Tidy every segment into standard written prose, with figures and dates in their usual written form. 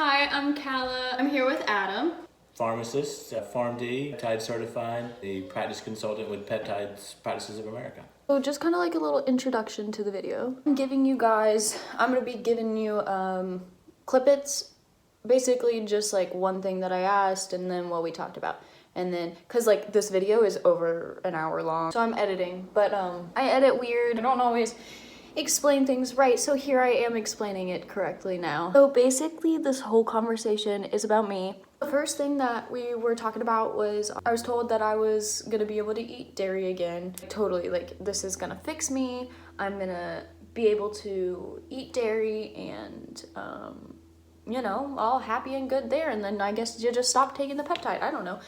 Hi, I'm Calla. I'm here with Adam. Pharmacist, PharmD, peptide certified, the practice consultant with Peptides Practices of America. So just kind of like a little introduction to the video. I'm going to be giving you clippets, basically just like one thing that I asked and then what we talked about. And then, cause like this video is over an hour long, so I'm editing, but I edit weird. I don't always explain things right, so here I am explaining it correctly now. So basically this whole conversation is about me. The first thing that we were talking about was I was told that I was gonna be able to eat dairy again. Totally, like this is gonna fix me. I'm gonna be able to eat dairy and you know, all happy and good there, and then I guess you just stop taking the peptide. I don't know.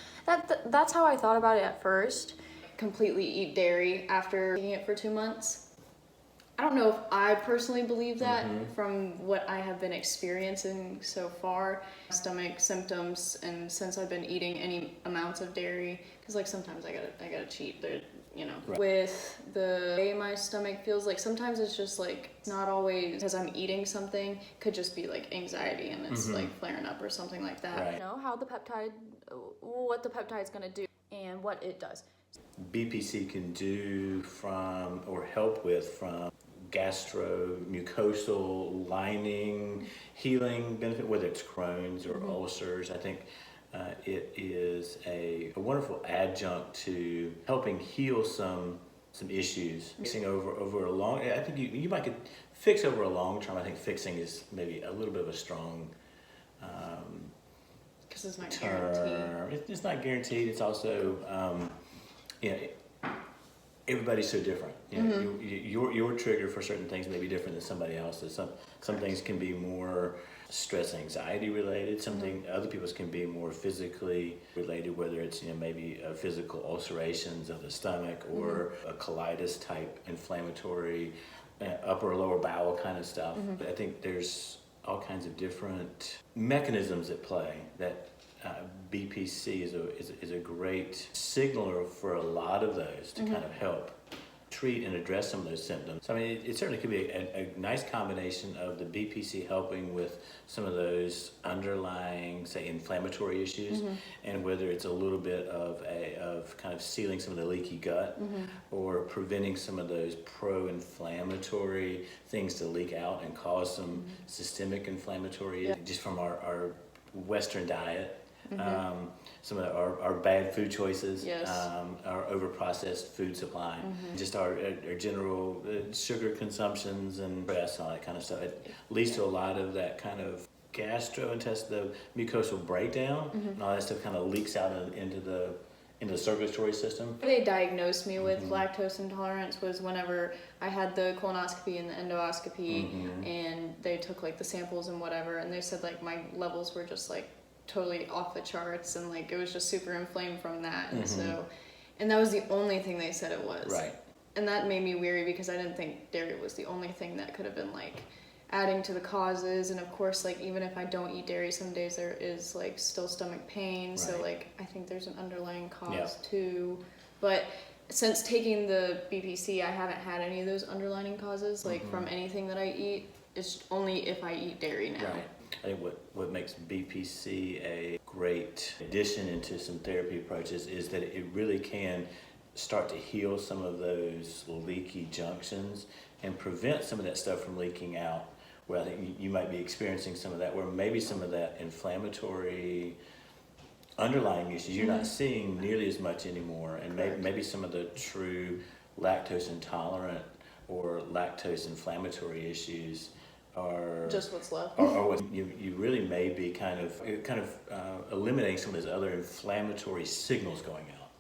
That's how I thought about it at first. Completely eat dairy after eating it for 2 months. I don't know if I personally believe that from what I have been experiencing so far. Stomach symptoms, and since I've been eating any amounts of dairy, because like sometimes I gotta cheat, you know. Right. With the way my stomach feels, like sometimes it's just like not always because I'm eating something, could just be like anxiety and it's like flaring up or something like that. Right. You know how what the peptide's gonna do and what it does. BPC can do or help with from gastromucosal lining, healing benefit, whether it's Crohn's or ulcers. I think it is a wonderful adjunct to helping heal some issues. Fixing over a long, I think you might could fix over a long term. I think fixing is maybe a little bit of a strong Because it's not term. guaranteed. It's not guaranteed. It's also, everybody's so different. You know, your trigger for certain things may be different than somebody else's. Some things can be more stress, anxiety related. Other people's can be more physically related, whether it's maybe physical ulcerations of the stomach or a colitis type inflammatory upper or lower bowel kind of stuff. But I think there's all kinds of different mechanisms at play that BPC is a great signaler for a lot of those to kind of help treat and address some of those symptoms. So I mean, it certainly could be a nice combination of the BPC helping with some of those underlying, say, inflammatory issues, and whether it's a little bit of kind of sealing some of the leaky gut or preventing some of those pro-inflammatory things to leak out and cause some systemic inflammatory just from our Western diet. Some of our bad food choices, our over-processed food supply, just our general sugar consumptions and stress and all that kind of stuff. It leads to a lot of that kind of gastrointestinal mucosal breakdown, and all that stuff kind of leaks out into the circulatory system. They diagnosed me with lactose intolerance was whenever I had the colonoscopy and the endoscopy, and they took like the samples and whatever, and they said like my levels were just like totally off the charts, and like it was just super inflamed from that. And that was the only thing they said it was. Right. And that made me weary because I didn't think dairy was the only thing that could have been like adding to the causes. And of course, like even if I don't eat dairy, some days there is like still stomach pain. So like I think there's an underlying cause too. But since taking the BPC, I haven't had any of those underlying causes like from anything that I eat. It's only if I eat dairy now. Right. I think what makes BPC a great addition into some therapy approaches is that it really can start to heal some of those leaky junctions and prevent some of that stuff from leaking out, where I think you might be experiencing some of that, where maybe some of that inflammatory underlying issues you're not seeing nearly as much anymore, and maybe some of the true lactose intolerant or lactose inflammatory issues are just what's left. Or what you really may be kind of eliminating some of those other inflammatory signals going out.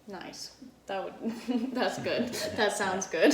Nice. That's good. That sounds good.